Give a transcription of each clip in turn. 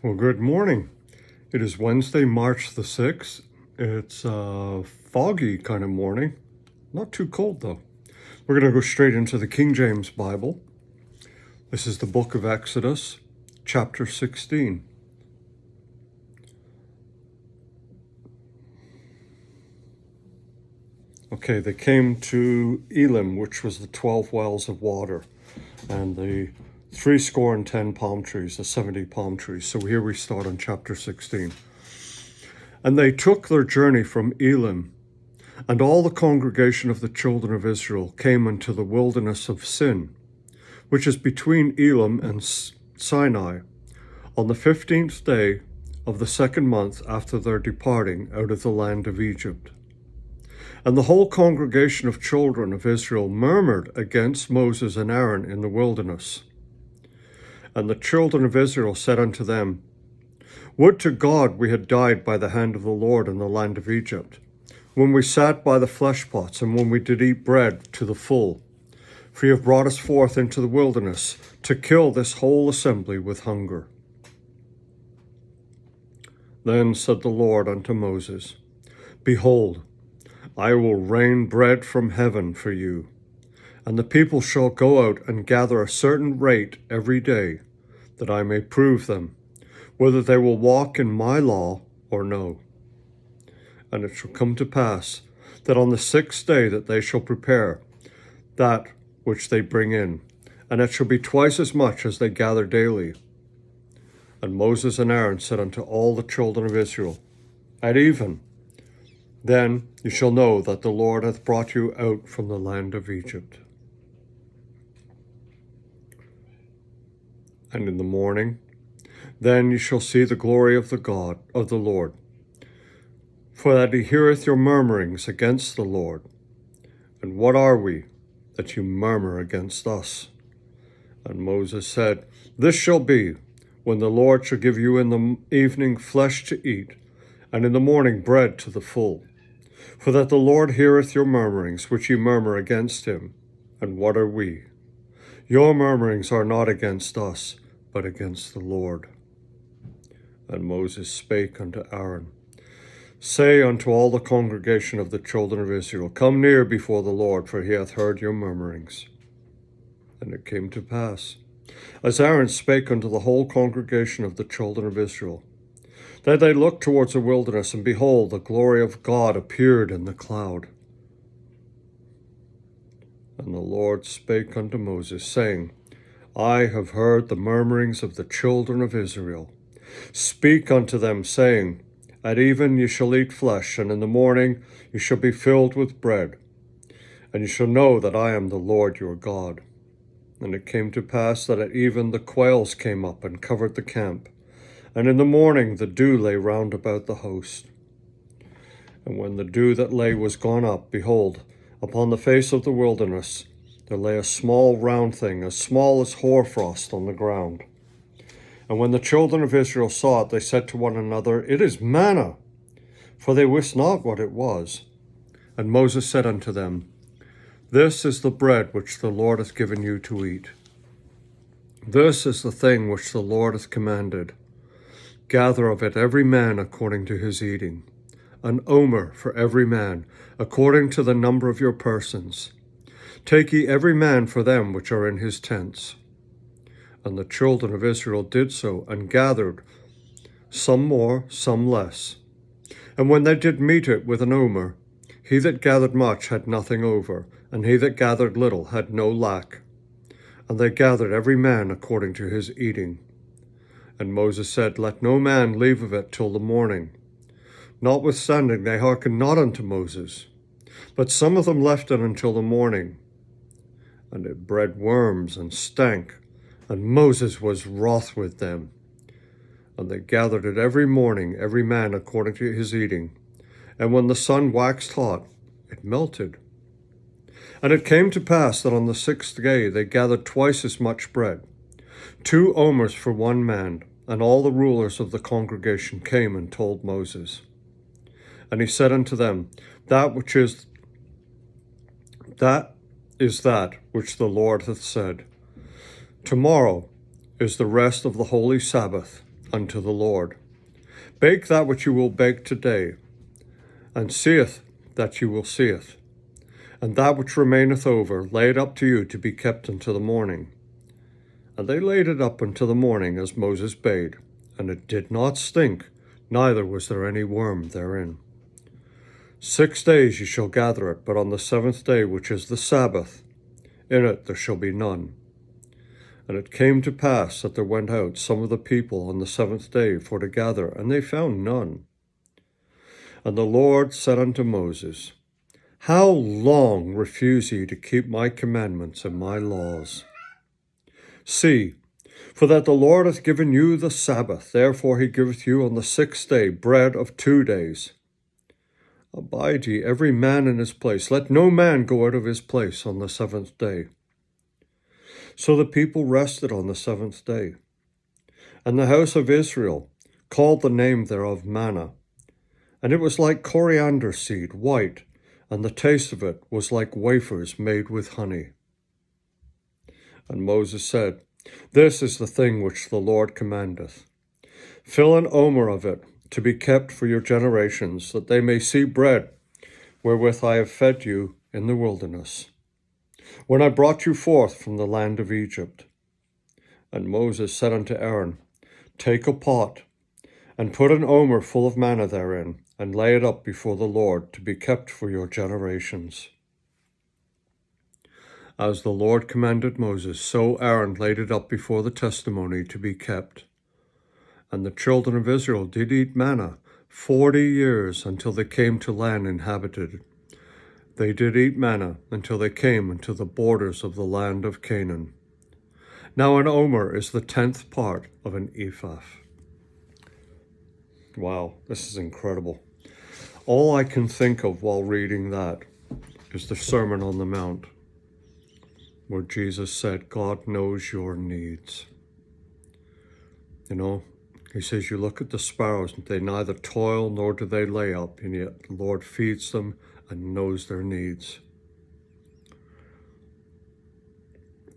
Well, good morning. It is Wednesday, March the 6th. It's a foggy kind of morning. Not too cold, though. We're going to go straight into the King James Bible. This is the book of Exodus, chapter 16. Okay, they came to Elim, which was the 12 wells of water, and the 70 palm trees, the 70 palm trees. So here we start on chapter 16. And they took their journey from Elim, and all the congregation of the children of Israel came into the wilderness of Sin, which is between Elim and Sinai, on the 15th day of the second month after their departing out of the land of Egypt. And the whole congregation of children of Israel murmured against Moses and Aaron in the wilderness. And the children of Israel said unto them, Would to God we had died by the hand of the Lord in the land of Egypt, when we sat by the flesh pots, and when we did eat bread to the full. For ye have brought us forth into the wilderness to kill this whole assembly with hunger. Then said the Lord unto Moses, Behold, I will rain bread from heaven for you, and the people shall go out and gather a certain rate every day, that I may prove them, whether they will walk in my law or no. And it shall come to pass that on the 6th day that they shall prepare that which they bring in, and it shall be twice as much as they gather daily. And Moses and Aaron said unto all the children of Israel, At even, then you shall know that the Lord hath brought you out from the land of Egypt. And in the morning, then you shall see the glory of the Lord, for that he heareth your murmurings against the Lord. And what are we, that you murmur against us? And Moses said, This shall be, when the Lord shall give you in the evening flesh to eat, and in the morning bread to the full. For that the Lord heareth your murmurings, which ye murmur against him. And what are we? Your murmurings are not against us, but against the Lord. And Moses spake unto Aaron, Say unto all the congregation of the children of Israel, Come near before the Lord, for he hath heard your murmurings. And it came to pass, as Aaron spake unto the whole congregation of the children of Israel, that they looked towards the wilderness, and behold, the glory of God appeared in the cloud. And the Lord spake unto Moses, saying, I have heard the murmurings of the children of Israel. Speak unto them, saying, At even ye shall eat flesh, and in the morning ye shall be filled with bread. And ye shall know that I am the Lord your God. And it came to pass that at even the quails came up and covered the camp. And in the morning the dew lay round about the host. And when the dew that lay was gone up, behold, upon the face of the wilderness there lay a small round thing, as small as hoarfrost on the ground. And when the children of Israel saw it, they said to one another, It is manna, for they wist not what it was. And Moses said unto them, This is the bread which the Lord hath given you to eat. This is the thing which the Lord hath commanded. Gather of it every man according to his eating, an omer for every man, according to the number of your persons. Take ye every man for them which are in his tents. And the children of Israel did so, and gathered, some more, some less. And when they did meet it with an omer, he that gathered much had nothing over, and he that gathered little had no lack. And they gathered every man according to his eating. And Moses said, Let no man leave of it till the morning. Notwithstanding they hearkened not unto Moses, but some of them left it until the morning. And it bred worms and stank, and Moses was wroth with them. And they gathered it every morning, every man according to his eating. And when the sun waxed hot, it melted. And it came to pass that on the 6th day they gathered twice as much bread, 2 omers for one man. And all the rulers of the congregation came and told Moses. And he said unto them, That is that which the Lord hath said. Tomorrow is the rest of the holy Sabbath. unto the Lord. Bake that which you will bake today, and seeth that you will seeth. And that which remaineth over, lay it up to you to be kept unto the morning. And they laid it up unto the morning, as Moses bade. And it did not stink, neither was there any worm therein. 6 days ye shall gather it, but on the 7th day, which is the Sabbath, in it there shall be none. And it came to pass that there went out some of the people on the 7th day for to gather, and they found none. And the Lord said unto Moses, How long refuse ye to keep my commandments and my laws? See, for that the Lord hath given you the Sabbath, therefore he giveth you on the 6th day bread of 2 days. Abide ye every man in his place. Let no man go out of his place on the 7th day. So the people rested on the 7th day. And the house of Israel called the name thereof manna. And it was like coriander seed, white, and the taste of it was like wafers made with honey. And Moses said, This is the thing which the Lord commandeth. Fill an omer of it to be kept for your generations, that they may see bread, wherewith I have fed you in the wilderness, when I brought you forth from the land of Egypt. And Moses said unto Aaron, Take a pot, and put an omer full of manna therein, and lay it up before the Lord, to be kept for your generations. As the Lord commanded Moses, so Aaron laid it up before the testimony to be kept. And the children of Israel did eat manna 40 years, until they came to land inhabited. They did eat manna until they came unto the borders of the land of Canaan. Now an omer is the 10th part of an ephah. Wow, this is incredible. All I can think of while reading that is the Sermon on the Mount, where Jesus said, God knows your needs. You know, he says, you look at the sparrows, they neither toil nor do they lay up, and yet the Lord feeds them and knows their needs.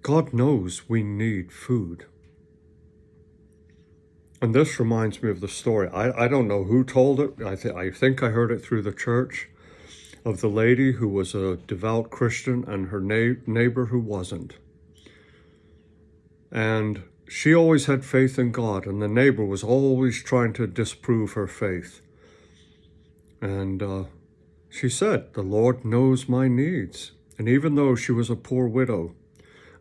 God knows we need food. And this reminds me of the story. I don't know who told it. I think I heard it through the church, of the lady who was a devout Christian and her neighbor who wasn't. And she always had faith in God, and the neighbor was always trying to disprove her faith. And she said, the Lord knows my needs. And even though she was a poor widow,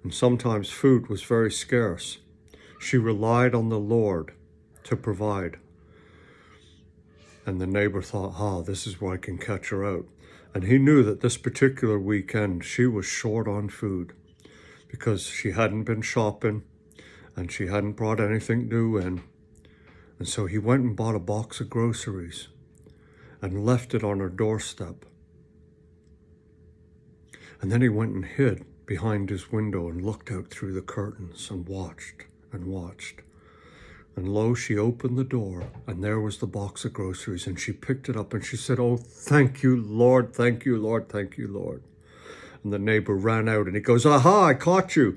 and sometimes food was very scarce, she relied on the Lord to provide. And the neighbor thought, this is where I can catch her out. And he knew that this particular weekend she was short on food, because she hadn't been shopping and she hadn't brought anything new in. And so he went and bought a box of groceries and left it on her doorstep. And then he went and hid behind his window and looked out through the curtains and watched and watched. And lo, she opened the door, and there was the box of groceries, and she picked it up and she said, oh, thank you, Lord, thank you, Lord, thank you, Lord. And the neighbor ran out and he goes, aha, I caught you.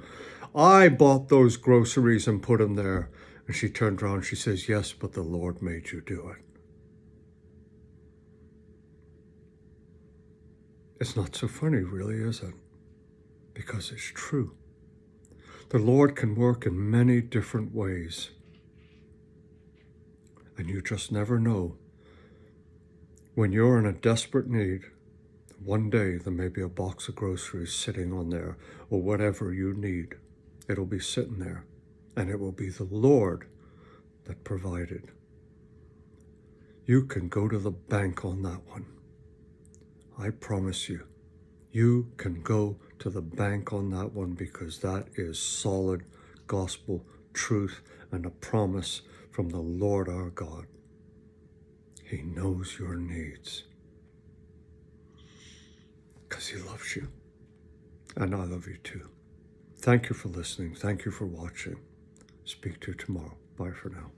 I bought those groceries and put them there. And she turned around and she says, yes, but the Lord made you do it. It's not so funny, really, is it? Because it's true. The Lord can work in many different ways. And you just never know. When you're in a desperate need, one day there may be a box of groceries sitting on there, or whatever you need. It'll be sitting there, and it will be the Lord that provided. You can go to the bank on that one. I promise you, you can go to the bank on that one, because that is solid gospel truth and a promise from the Lord our God. He knows your needs because he loves you, and I love you too. Thank you for listening. Thank you for watching. Speak to you tomorrow. Bye for now.